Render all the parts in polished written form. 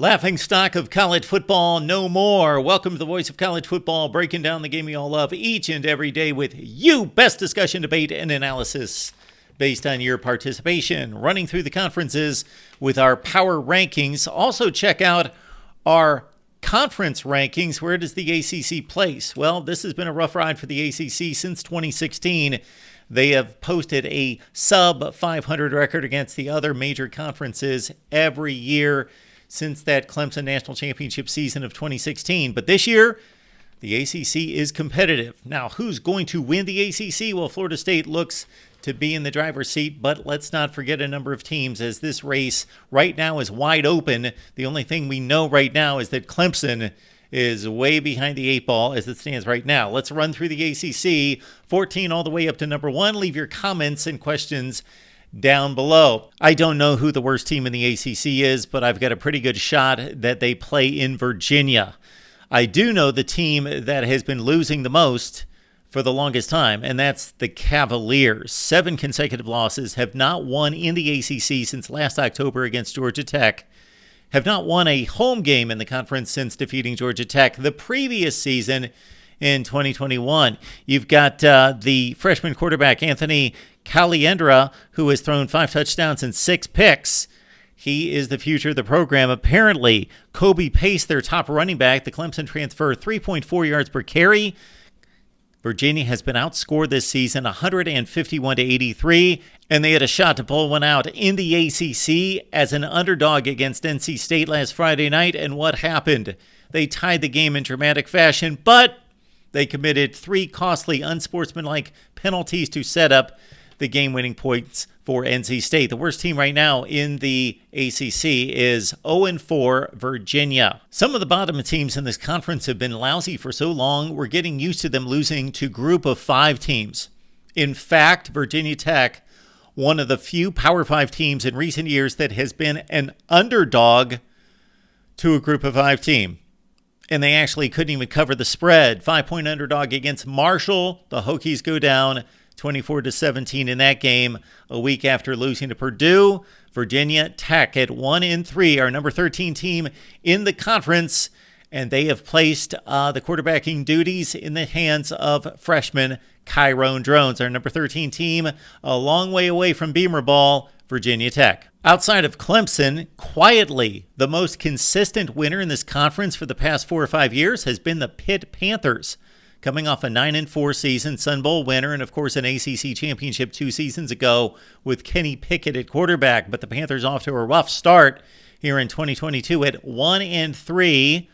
Laughing stock of college football, no more. Welcome to the Voice of College Football, breaking down the game we all love each and every day with you. Best discussion, debate, and analysis based on your participation. Running through the conferences with our power rankings. Also check out our conference rankings. Where does the ACC place? Well, this has been a rough ride for the ACC since 2016. They have posted a sub 500 record against the other major conferences every year since that Clemson national championship season of 2016. But this year, the ACC is competitive. Now, who's going to win the ACC? Well, Florida State looks to be in the driver's seat, but let's not forget a number of teams as this race right now is wide open. The only thing we know right now is that Clemson is way behind the eight ball as it stands right now. Let's run through the ACC, 14 all the way up to number 1. Leave your comments and questions down below. I don't know who the worst team in the ACC is, but I've got a pretty good shot that they play in Virginia. I do know the team that has been losing the most for the longest time, and that's the Cavaliers. 7 consecutive losses, have not won in the ACC since last October against Georgia Tech, have not won a home game in the conference since defeating Georgia Tech the previous season in 2021. You've got the freshman quarterback, Anthony Caliendra, who has thrown 5 touchdowns and 6 picks. He is the future of the program. Apparently, Kobe Pace, their top running back, the Clemson transfer, 3.4 yards per carry. Virginia has been outscored this season 151-83, and they had a shot to pull one out in the ACC as an underdog against NC State last Friday night. And what happened? They tied the game in dramatic fashion, but they committed 3 costly, unsportsmanlike penalties to set up the game-winning points for NC State. The worst team right now in the ACC is 0-4 Virginia. Some of the bottom teams in this conference have been lousy for so long, we're getting used to them losing to group of 5 teams. In fact, Virginia Tech, one of the few Power 5 teams in recent years that has been an underdog to a group of 5 team. And they actually couldn't even cover the spread. 5-point underdog against Marshall. The Hokies go down 24-17 in that game a week after losing to Purdue. Virginia Tech at 1-3, our number 13 team in the conference, and they have placed the quarterbacking duties in the hands of freshman Kyron Drones, our number 13 team, a long way away from Beamer Ball, Virginia Tech. Outside of Clemson, quietly, the most consistent winner in this conference for the past 4 or 5 years has been the Pitt Panthers. Coming off a 9-4 season, Sun Bowl winner, and of course an ACC championship 2 seasons ago with Kenny Pickett at quarterback. But the Panthers off to a rough start here in 2022 at 1-3.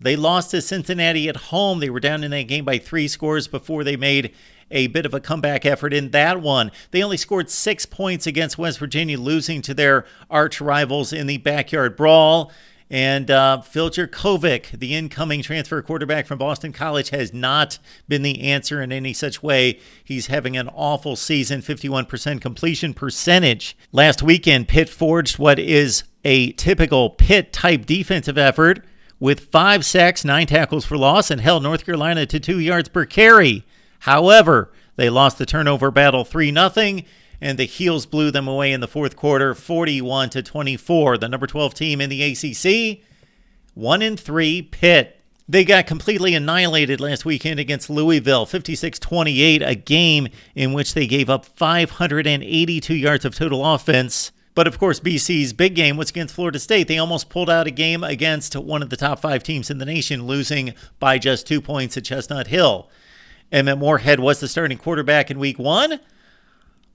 They lost to Cincinnati at home. They were down in that game by 3 scores before they made a bit of a comeback effort in that one. They only scored 6 points against West Virginia, losing to their arch rivals in the backyard brawl. And Phil Jurkovec, the incoming transfer quarterback from Boston College, has not been the answer in any such way. He's having an awful season, 51% completion percentage. Last weekend, Pitt forged what is a typical Pitt-type defensive effort with 5 sacks, 9 tackles for loss, and held North Carolina to 2 yards per carry. However, they lost the turnover battle 3-0. And the Heels blew them away in the fourth quarter, 41-24. The number 12 team in the ACC, 1-3 Pitt. They got completely annihilated last weekend against Louisville, 56-28, a game in which they gave up 582 yards of total offense. But of course, BC's big game was against Florida State. They almost pulled out a game against one of the top 5 teams in the nation, losing by just 2 points at Chestnut Hill. Emmett Moorhead was the starting quarterback in week 1.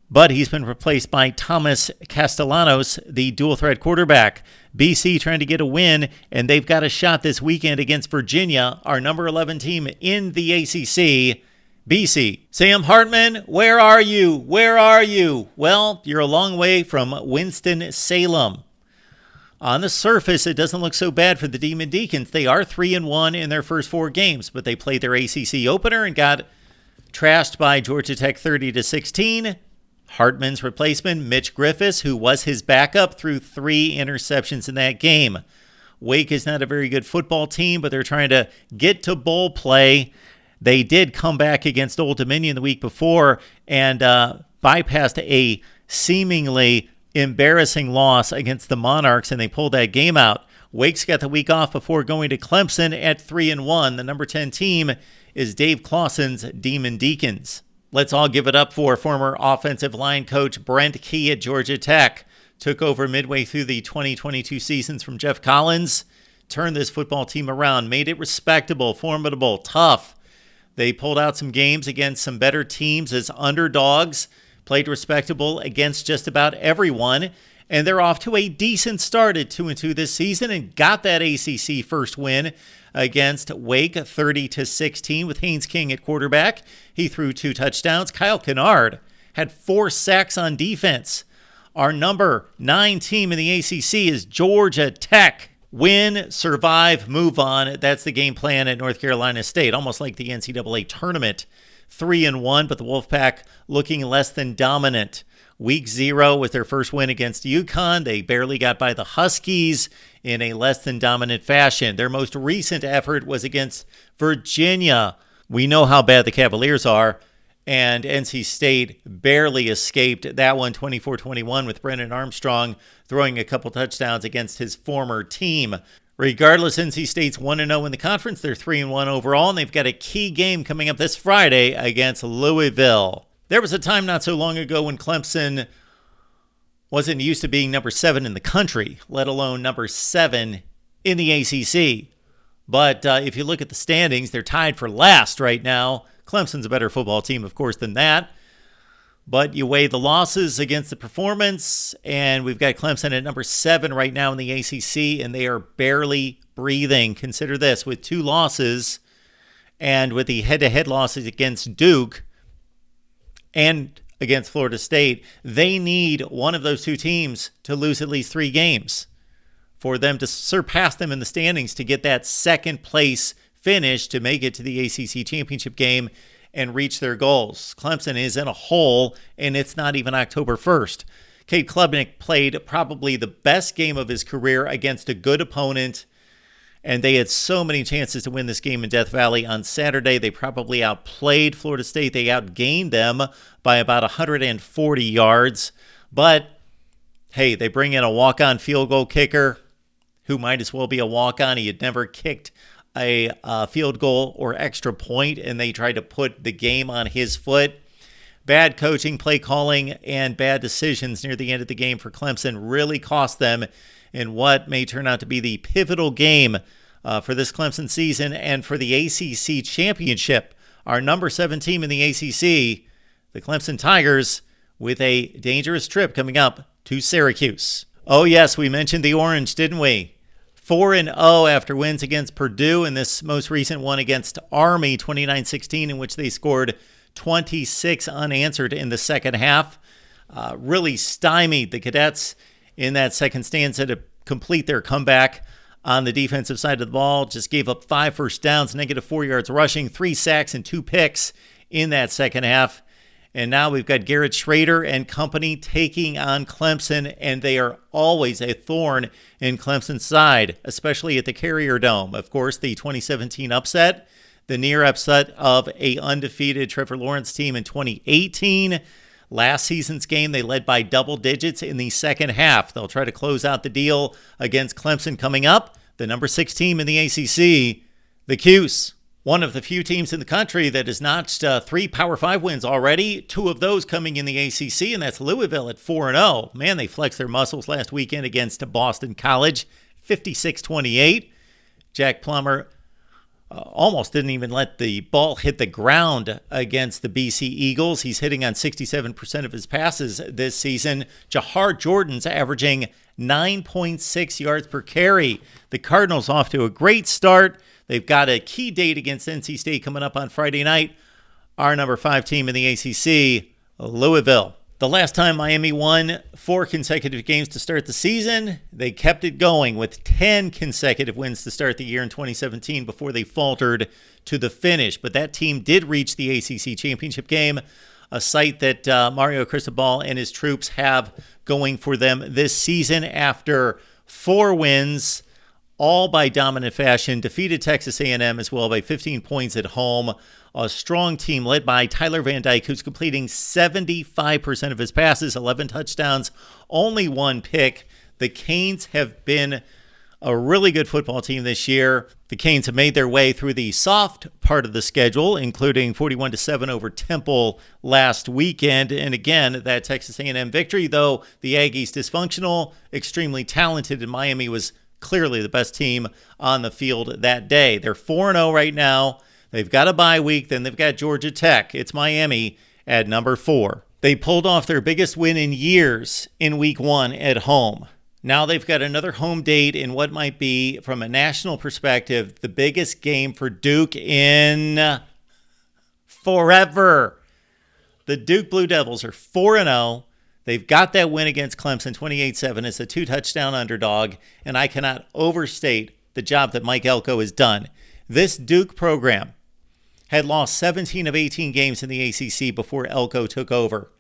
But he's been replaced by Thomas Castellanos, the dual-threat quarterback. BC trying to get a win, and they've got a shot this weekend against Virginia, our number 11 team in the ACC, BC. Sam Hartman, where are you? Where are you? Well, you're a long way from Winston-Salem. On the surface, it doesn't look so bad for the Demon Deacons. They are 3-1 in their first 4 games, but they played their ACC opener and got trashed by Georgia Tech 30-16. Hartman's replacement, Mitch Griffiths, who was his backup, threw 3 interceptions in that game. Wake is not a very good football team, but they're trying to get to bowl play. They did come back against Old Dominion the week before and bypassed a seemingly embarrassing loss against the Monarchs, and they pulled that game out. Wake's got the week off before going to Clemson at 3-1. The number 10 team is Dave Clawson's Demon Deacons. Let's all give it up for former offensive line coach Brent Key at Georgia Tech. Took over midway through the 2022 seasons from Jeff Collins. Turned this football team around, made it respectable, formidable, tough. They pulled out some games against some better teams as underdogs, played respectable against just about everyone, and they're off to a decent start at 2-2 this season and got that ACC first win against Wake, 30-16 with Haynes King at quarterback. He threw 2 touchdowns. Kyle Kennard had 4 sacks on defense. Our number 9 team in the ACC is Georgia Tech. Win, survive, move on. That's the game plan at North Carolina State, almost like the NCAA tournament. 3-1, but the Wolfpack looking less than dominant. Week 0 was their first win against UConn. They barely got by the Huskies in a less than dominant fashion. Their most recent effort was against Virginia. We know how bad the Cavaliers are, and NC State barely escaped that one 24-21 with Brennan Armstrong throwing a couple touchdowns against his former team. Regardless, NC State's 1-0 in the conference. They're 3-1 overall, and they've got a key game coming up this Friday against Louisville. There was a time not so long ago when Clemson wasn't used to being number 7 in the country, let alone number 7 in the ACC. But if you look at the standings, they're tied for last right now. Clemson's a better football team, of course, than that. But you weigh the losses against the performance, and we've got Clemson at number 7 right now in the ACC, and they are barely breathing. Consider this, with 2 losses, and with the head-to-head losses against Duke and against Florida State, they need one of those 2 teams to lose at least 3 games for them to surpass them in the standings to get that second place finish to make it to the ACC championship game and reach their goals. Clemson is in a hole, and it's not even October 1st. Cade Klubnik played probably the best game of his career against a good opponent, and they had so many chances to win this game in Death Valley on Saturday. They probably outplayed Florida State. They outgained them by about 140 yards. But, hey, they bring in a walk-on field goal kicker who might as well be a walk-on. He had never kicked a field goal or extra point, and they tried to put the game on his foot. Bad coaching, play calling, and bad decisions near the end of the game for Clemson really cost them in what may turn out to be the pivotal game for this Clemson season and for the ACC championship. Our number 7 team in the ACC, the Clemson Tigers, with a dangerous trip coming up to Syracuse. Oh yes, we mentioned the Orange, didn't we? 4-0 after wins against Purdue and this most recent one against Army, 29-16, in which they scored 26 unanswered in the second half. Really stymied the Cadets in that second stanza to complete their comeback on the defensive side of the ball. Just gave up 5 first downs, -4 yards rushing, 3 sacks, and 2 picks in that second half. And now we've got Garrett Schrader and company taking on Clemson, and they are always a thorn in Clemson's side, especially at the Carrier Dome. Of course, the 2017 upset, the near upset of a undefeated Trevor Lawrence team in 2018. Last season's game, they led by double digits in the second half. They'll try to close out the deal against Clemson coming up. The number 6 team in the ACC, the Cuse. One of the few teams in the country that has notched 3 Power 5 wins already, 2 of those coming in the ACC, and that's Louisville at 4-0. Man, they flexed their muscles last weekend against Boston College, 56-28. Jack Plummer almost didn't even let the ball hit the ground against the BC Eagles. He's hitting on 67% of his passes this season. Jahar Jordan's averaging 9.6 yards per carry. The Cardinals off to a great start. They've got a key date against NC State coming up on Friday night. Our number 5 team in the ACC, Louisville. The last time Miami won 4 consecutive games to start the season, they kept it going with 10 consecutive wins to start the year in 2017 before they faltered to the finish. But that team did reach the ACC championship game, a sight that Mario Cristobal and his troops have going for them this season after 4 wins, all by dominant fashion. Defeated Texas A&M as well by 15 points at home. A strong team led by Tyler Van Dyke, who's completing 75% of his passes, 11 touchdowns, only 1 pick. The Canes have been a really good football team this year. The Canes have made their way through the soft part of the schedule, including 41-7 over Temple last weekend. And again, that Texas A&M victory, though the Aggies dysfunctional, extremely talented, and Miami was clearly the best team on the field that day. They're 4-0 right now. They've got a bye week. Then they've got Georgia Tech. It's Miami at number 4. They pulled off their biggest win in years in week 1 at home. Now they've got another home date in what might be, from a national perspective, the biggest game for Duke in forever. The Duke Blue Devils are 4-0. They've got that win against Clemson, 28-7. It's a 2-touchdown underdog, and I cannot overstate the job that Mike Elko has done. This Duke program had lost 17 of 18 games in the ACC before Elko took over.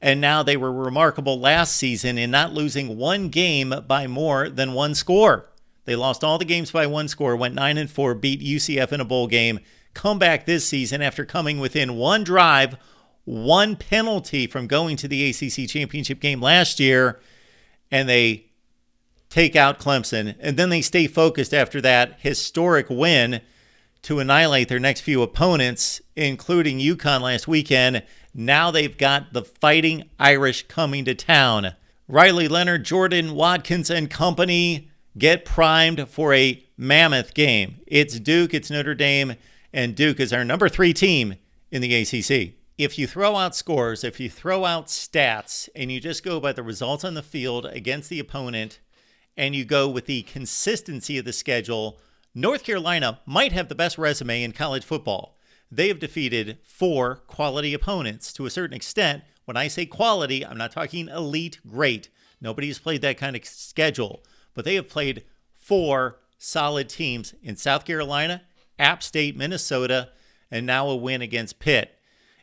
And now they were remarkable last season in not losing one game by more than one score. They lost all the games by one score, went 9-4, beat UCF in a bowl game, come back this season after coming within one drive, one penalty from going to the ACC championship game last year, and they take out Clemson. And then they stay focused after that historic win to annihilate their next few opponents, including UConn last weekend. Now they've got the Fighting Irish coming to town. Riley Leonard, Jordan Watkins, and company get primed for a mammoth game. It's Duke, it's Notre Dame, and Duke is our number 3 team in the ACC. If you throw out scores, if you throw out stats, and you just go by the results on the field against the opponent, and you go with the consistency of the schedule, North Carolina might have the best resume in college football. They have defeated 4 quality opponents. To a certain extent, when I say quality, I'm not talking elite, great. Nobody has played that kind of schedule. But they have played 4 solid teams in South Carolina, App State, Minnesota, and now a win against Pitt.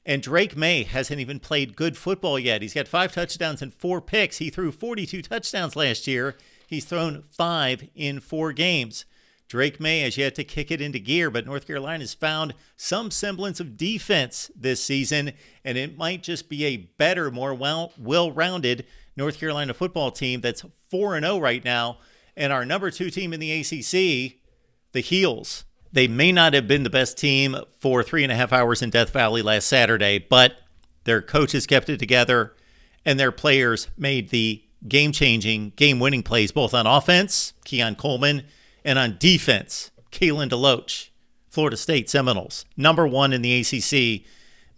And Drake May hasn't even played good football yet. He's got 5 touchdowns and 4 picks. He threw 42 touchdowns last year. He's thrown 5 in 4 games. Drake May has yet to kick it into gear, but North Carolina has found some semblance of defense this season, and it might just be a better, more well-rounded North Carolina football team that's 4-0 right now. And our number 2 team in the ACC, the Heels. They may not have been the best team for 3.5 hours in Death Valley last Saturday, but their coaches kept it together, and their players made the game-changing, game-winning plays, both on offense, Keon Coleman, and on defense, Kalen DeLoach, Florida State Seminoles, number 1 in the ACC,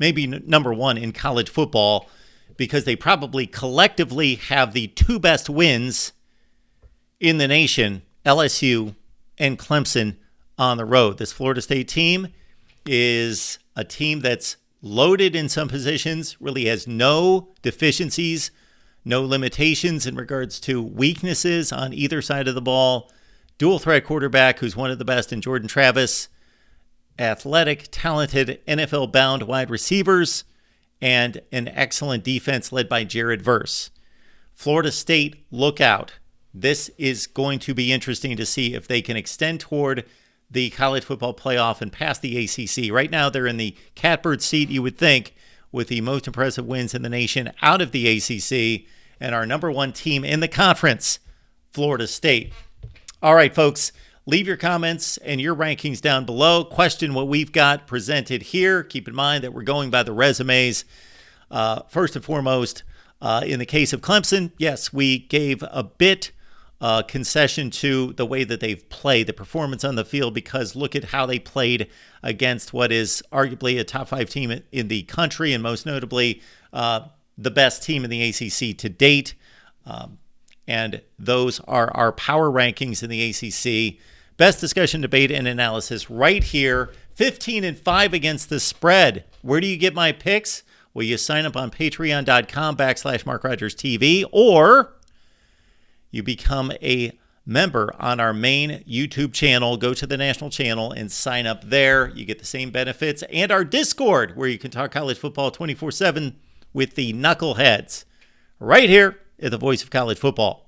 maybe number 1 in college football, because they probably collectively have the 2 best wins in the nation, LSU and Clemson on the road. This Florida State team is a team that's loaded in some positions, really has no deficiencies, no limitations in regards to weaknesses on either side of the ball. Dual threat quarterback who's one of the best in Jordan Travis, athletic, talented, NFL-bound wide receivers, and an excellent defense led by Jared Verse. Florida State, look out. This is going to be interesting to see if they can extend toward the college football playoff and pass the ACC. Right now, they're in the catbird seat, you would think, with the most impressive wins in the nation out of the ACC, and our number 1 team in the conference, Florida State. All right, folks, leave your comments and your rankings down below. Question what we've got presented here. Keep in mind that we're going by the resumes. First and foremost, in the case of Clemson, yes, we gave a bit concession to the way that they've played, the performance on the field, because look at how they played against what is arguably a top 5 team in the country, and most notably the best team in the ACC to date. And those are our power rankings in the ACC. Best discussion, debate, and analysis right here. 15-5 against the spread. Where do you get my picks? Well, you sign up on patreon.com/MarkRogersTV, or you become a member on our main YouTube channel. Go to the national channel and sign up there. You get the same benefits. And our Discord, where you can talk college football 24/7 with the knuckleheads. Right here at the Voice of College Football.